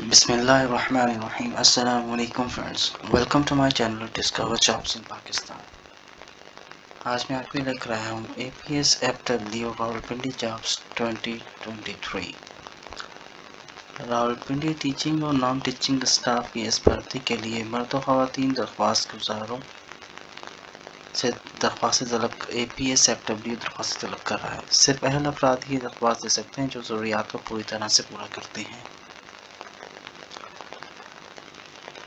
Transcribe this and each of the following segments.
Bismillahirrahmanirrahim. Assalamu alaikum friends. Welcome to my channel Discover Jobs in Pakistan. आज मैं आपके लिए लेकर आया हूँ APS FWO Rawalpindi jobs 2023। Rawalpindi teaching और नॉन टीचिंग स्टाफ की इस भर्ती के लिए मर्द और ख़वातीन दरख्वास्त गुजारों से दरख्वास्त तलब APS FWO दरख्वास्त तलब कर रहा है। सिर्फ अहल अफराद ही दरख्वास्त दे सकते हैं जो ज़रूरियात को पूरी तरह से पूरा करते हैं।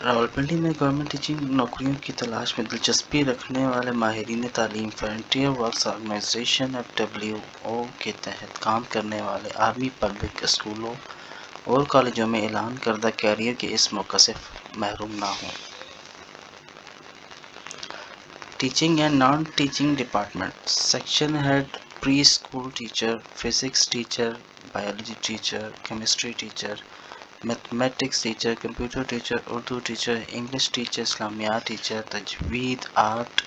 रावलपिंडी में गवर्नमेंट टीचिंग नौकरियों की तलाश में दिलचस्पी रखने वाले माहिरीन तालीम फ्रंटियर वर्क्स ऑर्गेनाइजेशन FWO के तहत काम करने वाले आर्मी पब्लिक स्कूलों और कॉलेजों में ऐलान करदा कैरियर के इस मौका से महरूम ना हों। Teaching and non teaching department section head pre school teacher, physics teacher, biology teacher, chemistry teacher, mathematics teacher, computer teacher, Urdu teacher, English teacher, इस्लामियात टीचर, तजवीद आर्ट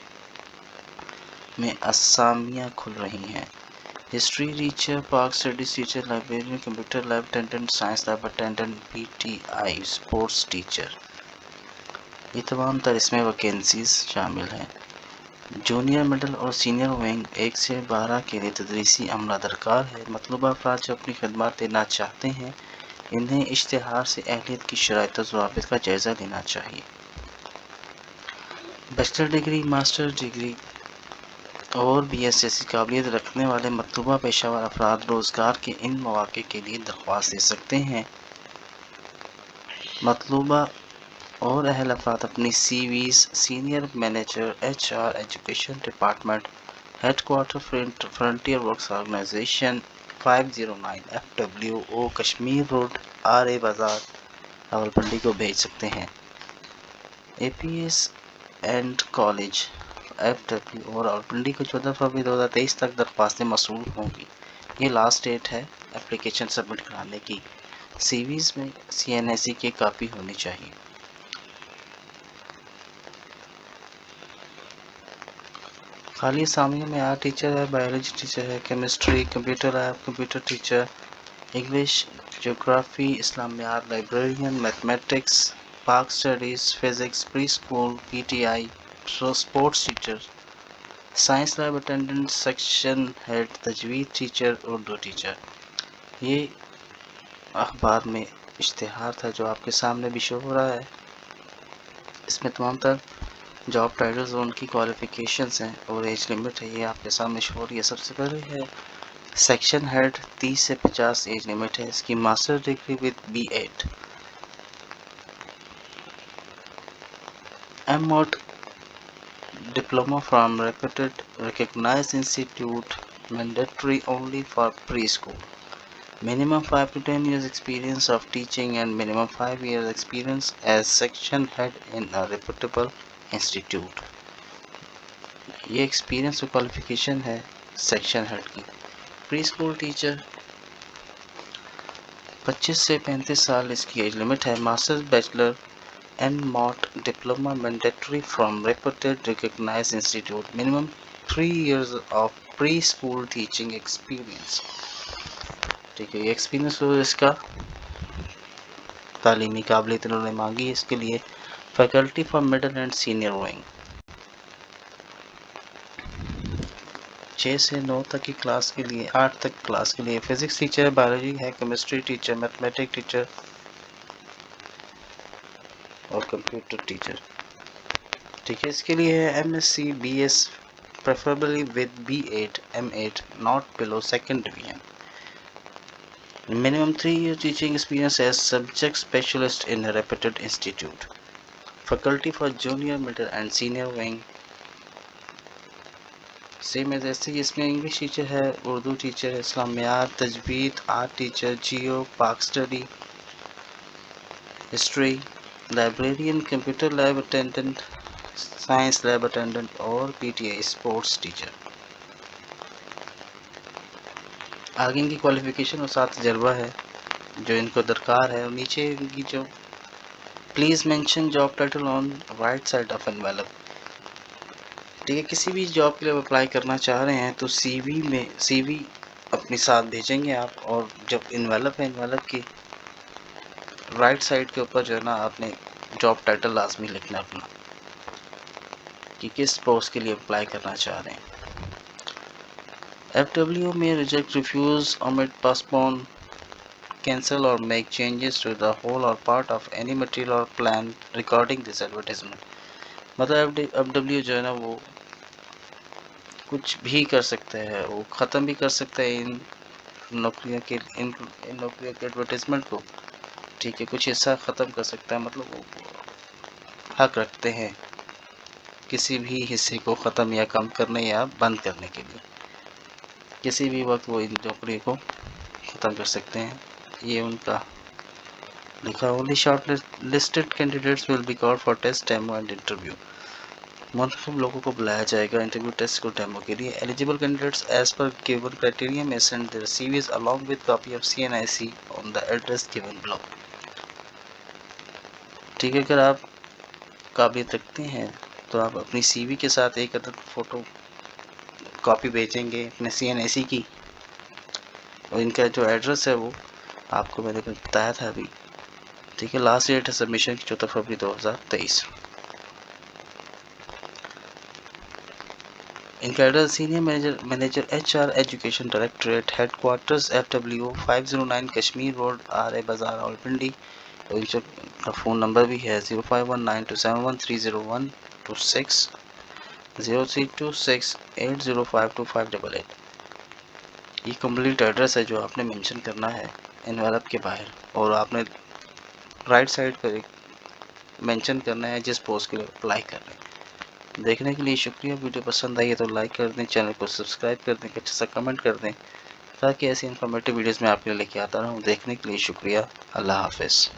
में असामियाँ खुल रही हैं। History teacher, Pak studies teacher, librarian, computer lab attendant, science lab attendant, PTI sports teacher, ये तमाम तर इसमें वैकेंसीज शामिल हैं। जूनियर मिडिल और सीनियर विंग 1 से 12 के लिए तदरीसी अमला दरकार है। मतलूबा अफराद जो अपनी खदमात देना चाहते हैं इन्हें इश्तिहार से अहलियत की शराइत और ज़वाबित का जायज़ा लेना चाहिए। बैचलर डिग्री, मास्टर डिग्री और BSc काबिलियत रखने वाले मतलूबा पेशावर अफराद रोज़गार के इन मौक़े के लिए दरख्वास्त दे सकते हैं। मतलूबा और अहल अफराद अपनी CVs senior manager HR education department headquarter frontier works organization 509 FWO Kashmir road RA Bazaar Rawalpindi को भेज सकते हैं। APS and college FWO Rawalpindi को 14 फरवरी 2023 तक दरख्वास्तें मौसूल होंगी। ये लास्ट डेट है एप्लीकेशन सबमिट कराने की। CVs में CNSE की कापी होनी चाहिए। खाली असामियों में आर्ट टीचर है, बायोलॉजी टीचर है, chemistry, computer lab, computer teacher, English, geography, इस्लामियात, librarian, mathematics, Pak studies, physics, pre school, PTI sports teacher, science lab attendant, section head, तजवीद टीचर, उर्दू टीचर। ये अखबार में इश्तिहार था जो आपके सामने भी शो हो रहा है। इसमें तमाम तर जॉब टाइटल्स और उनकी क्वालिफ़िकेशंस हैं और एज लिमिट है, ये आपके सामने शो हो रही है। सबसे पहले है सेक्शन हेड 30 से 50 एज लिमिट है। इसकी master degree with B8, M.Mod diploma from reputed recognized institute, mandatory only for preschool. Minimum 5 to 10 years experience of teaching and minimum 5 years experience as section head in a reputable institute. ये experience और qualification है section head की। Pre school teacher 25 से 35 साल इसकी age limit है। Masters bachelor M.Mod diploma mandatory from reputed recognised institute, minimum 3 years of pre school teaching experience. ठीक है, ये एक्सपीरियंस हो इसका तालीमी काबिलियत इन्होंने मांगी है। इसके लिए faculty for middle and senior wing 6 से 9 तक की क्लास के लिए, 8 तक क्लास के लिए फिजिक्स टीचर, बायोलॉजी है, केमिस्ट्री टीचर, मैथमेटिक्स टीचर और कंप्यूटर टीचर। ठीक है, इसके लिए है MSc BS preferably with B8 M8 not below second division. Minimum 3 years teaching experience as subject specialist in a reputed institute. Faculty for junior, middle and senior wing. Same age ऐसे ही इसमें English teacher है, Urdu teacher है, इस्लामियात, तजवीद, art teacher, जियो, पाक study, history, librarian, computer lab attendant, science lab attendant और PTI sports teacher. आगे इनकी qualification और साथ तजर्बा है जो इनको दरकार है। और नीचे इनकी जो please mention job title on right side of envelope. ठीक है, किसी भी जॉब के लिए अप्लाई करना चाह रहे हैं तो CV अपने साथ भेजेंगे आप, और जब एनवेलप है एनवेलप की رائٹ سائڈ کے اوپر جو ہے نا آپ نے جاب ٹائٹل لازمی لکھنا ہے اپنا کہ کس پوسٹ کے لیے اپلائی کرنا چاہ رہے ہیں. FWO may reject, refuse, omit, postpone, cancel or make changes to the whole or part of any material or plan regarding this advertisement. مطلب FWO جو ہے نا وہ کچھ بھی کر سکتا ہے، وہ ختم بھی کر سکتا ہے ان نوکریوں کے ایڈورٹیزمنٹ کو، ٹھیک ہے، کچھ حصہ ختم کر سکتا ہے. مطلب وہ حق رکھتے ہیں کسی بھی حصے کو ختم یا کم کرنے یا بند کرنے کے لیے، کسی بھی وقت وہ ان نوکری کو ختم کر سکتے ہیں. یہ ان کا لکھا. Only short listed candidates will be called for test, demo and interview. منتخب لوگوں کو بلایا جائے گا انٹرویو، ٹیسٹ کو ڈیمو کے لیے. Eligible candidates as per given criteria میں send their CVs along with copy of CNIC on the address given below. ٹھیک ہے، اگر آپ قابلیت رکھتے ہیں تو آپ اپنی سی وی کے ساتھ ایک عدد فوٹو کاپی بھیجیں گے اپنے CNIC کی، اور ان کا جو ایڈریس ہے وہ آپ کو میں نے بتایا تھا ابھی. ٹھیک ہے، لاسٹ ڈیٹ ہے سبمیشن کی 14 فروری 2023. ان کا address senior manager HR education directorate headquarters FWO 509 Kashmir road RA Bazaar Rawalpindi. ان کا فون نمبر بھی ہے 051927130126 032680525888. یہ کمپلیٹ ایڈریس ہے جو آپ نے مینشن کرنا ہے انویلپ کے باہر، اور آپ نے رائٹ سائڈ پر ایک مینشن کرنا ہے جس پوسٹ کے لیے اپلائی کر رہے ہیں. دیکھنے کے لیے شکریہ. ویڈیو پسند آئی ہے تو لائک کر دیں، چینل کو سبسکرائب کر دیں، اچھا سا کمنٹ کر دیں تاکہ ایسی انفارمیٹیو ویڈیوز میں آپ کے لیے لے کے آتا رہوں. دیکھنے کے لیے شکریہ. اللہ حافظ.